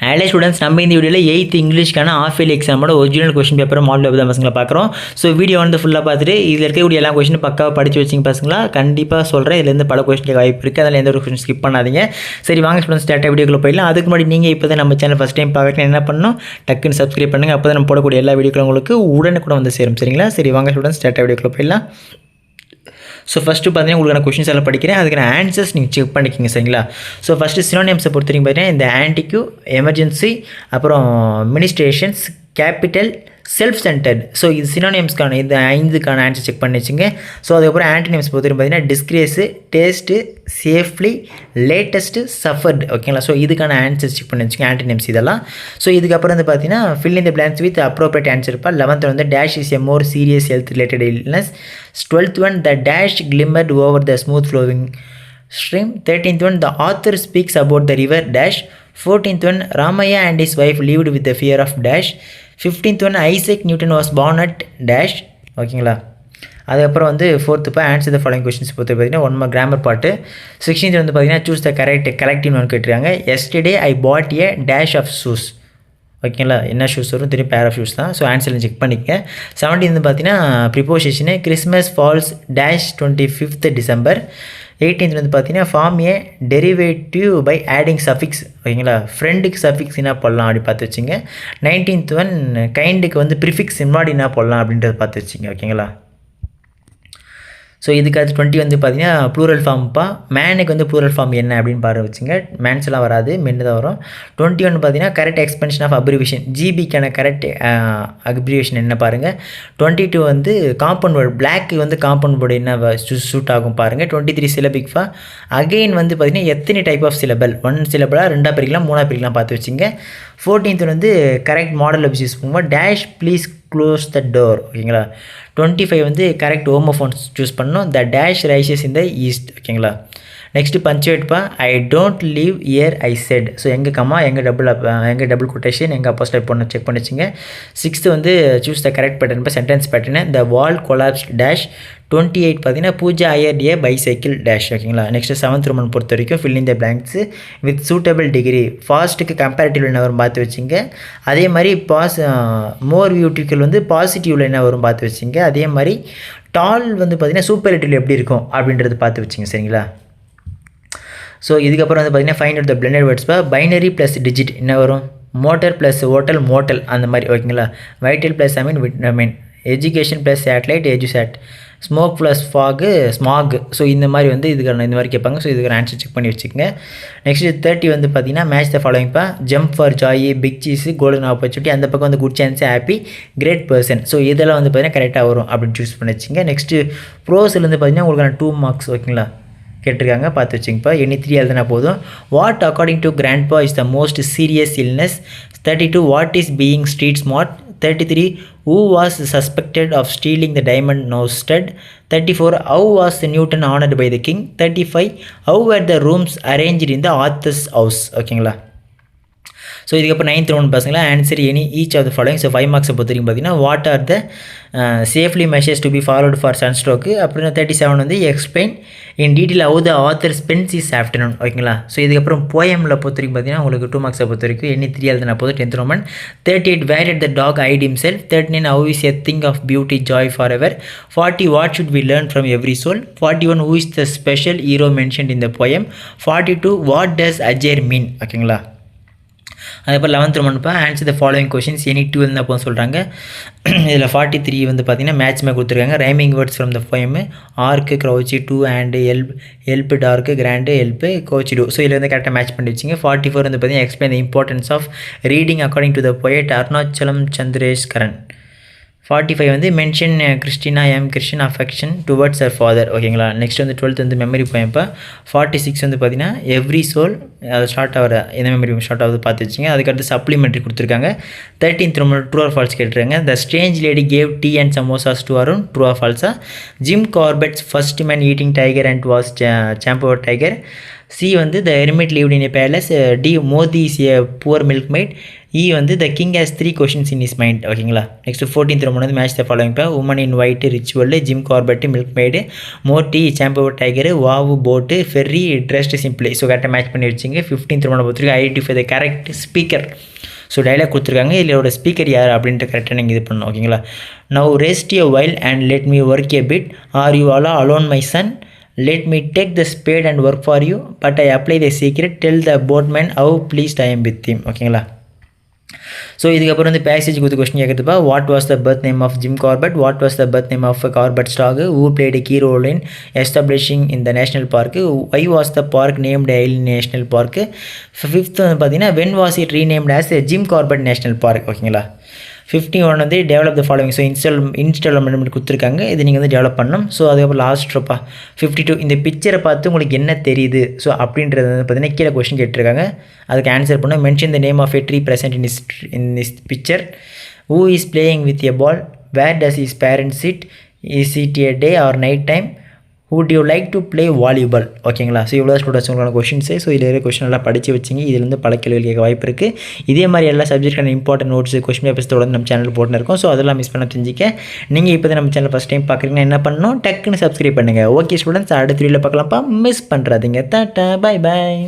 Halle students, நம்ம இந்த வீடியோவில் 8th இங்கிலீஷ்க்கான ஆஃப் இயர்லி எக்ஸாமோட original question paper model paper தான் பசங்களை பார்க்குறோம். ஸோ வீடியோ வந்து ஃபுல்லாக பார்த்துட்டு இதில் இருக்கக்கூடிய எல்லா கொஸ்டினும் பக்காவாக படித்து வச்சிங்க பசங்களா. கண்டிப்பாக சொல்கிறேன், இதுலேருந்து பல கொஸ்டின் வாய்ப்பு இருக்குது, அதில் எந்த ஒரு கொஸ்டின் ஸ்கிப் பண்ணாதீங்க. சரி வாங்க ஸ்டூடெண்ட்ஸ், டேட்டா வீடியோக்குள்ள போயிடலாம். அதுக்கு முன்னாடி நீங்கள் இப்போ தான் நம்ம சேனல் ஃபஸ்ட் டைம் பார்க்கணும் என்ன பண்ணணும், டக்குன்னு சப்ஸ்கிரைப் பண்ணுங்கள். அப்போ தான் நம்ம போடக்கூடிய எல்லா வீடியோக்களும் உங்களுக்கு உடனுக்குடன் வந்து சேரும். சரிங்களா? சரி வாங்க ஸ்டூடெண்ட்ஸ், டேட்டா வீடியோக்குள்ள போயிடலாம். ஸோ ஃபஸ்ட்டு பார்த்தீங்கன்னா உங்களுக்கு நான் கொஸ்டின்ஸ் எல்லாம் படிக்கிறேன், அதுக்கான ஆன்சர்ஸ் நீங்கள் செக் பண்ணிக்கிங்க. சரிங்களா? ஸோ ஃபஸ்ட்டு சினோனிம்ஸை பொறுத்த வரைக்கும் பார்த்தீங்கன்னா இந்த ஆன்டிக்யூ, எமர்ஜென்சி, அப்புறம் மினிஸ்ட்ரேஷன்ஸ், கேபிட்டல், செல்ஃப் சென்டர்ட். ஸோ இது சினோனிம்ஸ்க்கான இந்த 5க்கான ஆன்சர் செக் பண்ணி வச்சுங்க. ஸோ அதுக்கப்புறம் ஆன்டினிம்ஸ் பொறுத்த வரைக்கும் பார்த்தீங்கன்னா disgrace, taste, safely, latest, suffered. ஓகேங்களா? ஸோ இதுக்கான ஆன்சர் செக் பண்ணி வச்சுங்க, ஆன்டினிம்ஸ் இதெல்லாம். ஸோ இதுக்கப்புறம் வந்து பார்த்தீங்கன்னா fill in the blanks with appropriate answer இருப்பா. 11th வந்து dash is a more serious health related illness. 12th one the dash glimmered over the smooth flowing stream. 13th one the author speaks about the river dash. 14th one Ramaya and his wife lived with the fear of dash. 15th one Isaac Newton was born at dash. ஓகேங்களா? அதுக்கப்புறம் வந்து 4th இப்போ answer the following questions பொறுத்து பார்த்தீங்கன்னா 1 grammar பாட்டு. 16th வந்து பார்த்தீங்கன்னா choose the correct collective ஒன்று கேட்டிருக்காங்க. Yesterday I bought a dash of shoes. ஓகேங்களா? என்ன ஷூஸ் வரும் தெரியும், பேர் ஆஃப் ஷூஸ் தான். ஸோ ஆன்சரில் செக் பண்ணிக்க. 17 வந்து பார்த்தீங்கன்னா preposition Christmas falls dash 25th December. 18th வந்து பார்த்தீங்கன்னா form a derivative by adding suffix. ஓகேங்களா? ஃப்ரெண்டுக்கு சஃபிக்ஸ் என்ன போடலாம் அப்படி பார்த்து வச்சுங்க. 19th ஒன் கைண்டுக்கு வந்து ப்ரிஃபிக்ஸ் முன்னாடி என்ன போடலாம் அப்படின்றத பார்த்து வச்சுங்க. ஓகேங்களா? ஸோ இதுக்கு அது 20 வந்து பார்த்தீங்கன்னா ப்ளூரல் ஃபார்ம்ப்பா. மேனுக்கு வந்து ப்ளூரல் ஃபார்ம் என்ன அப்படின்னு பாரு வச்சுங்க. மேன்ஸ் எல்லாம் வராது, மென்னு தான் வரும். 21 பார்த்தீங்கன்னா கரெக்ட் எக்ஸ்பென்ஷன் ஆஃப் அப்ரிவேஷன், ஜிபிக்கான கரெக்ட் அப்ரிவேஷன் என்ன பாருங்கள். 22 வந்து காம்பவுண்ட் வேர்டு, பிளாக்கு வந்து காம்பவுண்ட் வேர்டு என்ன சூட் ஆகும் பாருங்கள். 23 சிலபிக்ஃபா. அகெயின் வந்து பார்த்தீங்கன்னா எத்தனை டைப் ஆஃப் சிலபல், 1 சிலபலாக 2 பிரிக்கலாம் 3 பிரிக்கலாம் பார்த்து வச்சுங்க. 14th வந்து கரெக்ட் மாடல் ஆஃப் யூஸ் பண்ணுவோம், dash please close the door. ஓகேங்களா? 25 வந்து கரெக்ட் ஹோமோஃபோன்ஸ் சூஸ் பண்ணணும், the dash rises in the east. ஓகேங்களா? நெக்ஸ்ட்டு பஞ்சுவேட்ப்பா, I don't leave here I said. So எங்கள் கம்மா, எங்கள் டபுள் கொட்டேஷன், எங்கள் அப்போஸ்டல் பொண்ணு செக் பண்ணி வச்சுங்க. 6th வந்து சூஸ் த கரெக்ட் பேட்டர்ன் இப்போ sentence pattern, the wall collapse dash. 28 பார்த்தீங்கன்னா Pooja Iyer a bicycle dash. ஓகேங்களா? நெக்ஸ்ட்டு 7th ரோமன் பொறுத்த வரைக்கும் fill in the blanks with suitable degree. ஃபாஸ்ட்டுக்கு கம்பேரிட்டிவ் என்ன வரும் பார்த்து வச்சுங்க. அதே மாதிரி மோர் பியூட்டிஃபுல் வந்து பாசிட்டிவில் என்ன வரும் பார்த்து வச்சுங்க. அதே மாதிரி டால் வந்து பார்த்தீங்கன்னா சூப்பர்லேட்டிவ் எப்படி இருக்கும் அப்படின்றது பார்த்து வச்சுங்க. சரிங்களா? ஸோ இதுக்கப்புறம் வந்து பார்த்தீங்கன்னா ஃபைண்ட் அவுட் த பிளெண்டட் வேர்ட்ஸ்ப்பா. பைனரி ப்ளஸ் டிஜிட் என்ன வரும், மோட்டர் ப்ளஸ் ஹோட்டல் மோட்டல் அந்த மாதிரி. ஓகேங்களா? Vital plus vitamin, education plus satellite Edusat, smoke plus fog smog. So இந்த மாதிரி வந்து இதுக்கான இந்த மாதிரி கேட்பாங்க. ஸோ இதுக்கான ஆன்சர் செக் பண்ணி வச்சுக்கோங்க. நெக்ஸ்ட்டு 30 வந்து பார்த்தீங்கன்னா மேட்ச் த ஃபாலோயிங்ப்பா. Jump for joy, big cheese, golden opportunity. அந்த பக்கம் வந்து good chance, happy, great person. So இதெல்லாம் வந்து பார்த்தீங்கன்னா கரெக்டாக வரும் அப்படின்னு சூஸ் பண்ணி வச்சுங்க. நெக்ஸ்ட்டு ப்ரோஸில் வந்து பார்த்தீங்கன்னா உங்களுக்கான 2 மார்க்ஸ். ஓகேங்களா? கேட்டிருக்காங்க பார்த்து வச்சுங்கப்பா. எனி 3 எழுதுனா போதும். What according to grandpa is the most serious illness. 32 what is being street smart. 33 who was suspected of stealing the diamond nose stud. 34 how was Newton honored by the king. 35 how were the rooms arranged in the author's house. ஓகேங்களா? So இதுக்கப்புறம் 9th round பசங்களா answer any each of the following. So 5 மார்க்ஸை பொறுத்த வரைக்கும் பார்த்தீங்கன்னா what are the safety measures to be followed for sunstroke. அப்புறம் 37 வந்து explain in detail how the author spends his afternoon. ஓகேங்களா? ஸோ இதுக்கப்புறம் போயமில் பொறுத்த வரைக்கும் பார்த்தீங்கன்னா உங்களுக்கு 2 மார்க்ஸை பொறுத்த வரைக்கும் எனி 3 எழுதுனா போதும். 10th Roman. 38 where did the dog hide himself. 39 how is a thing of beauty joy forever. 40 what should we learn from every soul. 41 who is the special hero mentioned in the poem. 42 what does Ajay mean. ஓகேங்களா? அதுக்கப்புறம் 11th Romanப்பா answer the following questions any 2 இருந்தால் போதும் சொல்கிறாங்க. இதில் 43 வந்து பார்த்தீங்கன்னா மேட்ச்மே கொடுத்துருக்காங்க. Rhyming words from the poem, ark, crouch, do and help, dark, ground, help, coach do. So இதில் வந்து கரெக்டாக மேட்ச் பண்ணி வச்சிங்க. 44 வந்து பார்த்தீங்கன்னா explain the importance of reading according to the poet Arunachalam Chandrasekaran. 45 வந்து mention Christina M Christine affection towards her father. ஓகேங்களா? Next வந்து 12th வந்து மெமரி போயம்ப்பா. 46 வந்து பார்த்தீங்கன்னா எவ்ரி சோல், அது ஷார்ட் ஆகிற இந்த மெமரி ஷார்ட் ஆகுது பார்த்து வச்சுங்க. அதுக்கடுத்து சப்ளிமெண்ட்ரி கொடுத்துருக்காங்க. 13th ரொம்ப ட்ரூ ஆர் ஃபால்ஸ் கேட்டுருக்காங்க. The strange lady gave tea and samosas to Arun, true or ஃபால்ஸா. Jim Corbett's first man eating tiger and was Champawat tiger. C வந்து the hermit lived in a palace. D Moti is a poor milkmaid. E வந்து the king has 3 questions in his mind. ஓகேங்களா. Next 14th Roman வந்து match the following பா woman in white ritual, Jim Corbett milkmaid, Moti Champawat tiger, வாவு போட்டு, ferry dressed simply. So கரெக்டாக match பண்ணி வச்சுங்க. 15th ரோமனை பொறுத்திருக்கு identify the correct speaker. So dialogue கொடுத்துருக்காங்க, இதோட ஸ்பீக்கர் யார் அப்படின்ட்டு கரெக்டாக நீங்கள் இது பண்ணணும். ஓகேங்களா. Now rest a while and let me work a bit. Are you all alone my son? Let me take the spade and work for you, but I apply the secret. Tell the boatman how pleased I am with him. ஓகேங்களா. So இதுக்கப்புறம் வந்து passage கொடுத்து question கேட்குறதுப்பா. What was the birth name of Jim Corbett? What was the birth name of Corbett stock? Who played key role in establishing இந்த national park? Why was the park named Hailey national park? 5th வந்து பார்த்தீங்கன்னா when was it renamed as Jim Corbett national park. ஓகேங்களா. 51 வந்து develop the following. So instalment கொடுத்துருக்காங்க, இது நீங்கள் வந்து develop பண்ணணும். ஸோ அதுக்கப்புறம் லாஸ்ட்ப்பா 52 இந்த பிக்சரை பார்த்து உங்களுக்கு என்ன தெரியுது ஸோ அப்படின்றது வந்து பார்த்தீங்கன்னா கீழே கொஸ்டின் கேட்டிருக்காங்க. அதுக்கு ஆன்சர் பண்ண mention the name of a tree present in this picture. Who is playing with a ball? Where does is parents sit? Is it a day or night time? would you like to play volleyball? ஓகேங்களா. So இவ்வளோ students உங்களான questions. So இதில் இருக்கிற question எல்லாம் படித்து வச்சிங்க. இதுலேருந்து பல கேள்விகள் கேட்க வாய்ப்பு இருக்குது. இதே மாதிரி எல்லா சப்ஜெக்டான இம்பார்ட்டன்ட் நோட்ஸ் கொஸ்டின் பேப்பர்ஸ் தொடர்ந்து நம்ம சேனல் போட்டுன்னு இருக்கோம். ஸோ அதெல்லாம் மிஸ் பண்ண தெரிஞ்சிக்க நீங்கள் இப்போ தான் நம்ம சேனல் ஃபஸ்ட் டைம் பார்க்குறீங்கன்னா என்ன பண்ணணும், டக்குன்னு சப்ஸ்கிரைப் பண்ணுங்கள். ஓகே ஸ்டூடெண்ட்ஸ், அடுத்த வீடியோவில் பார்க்கலாம்ப்பா. மிஸ் பண்ணுறாதீங்க. டாட்டா, பை பாய்.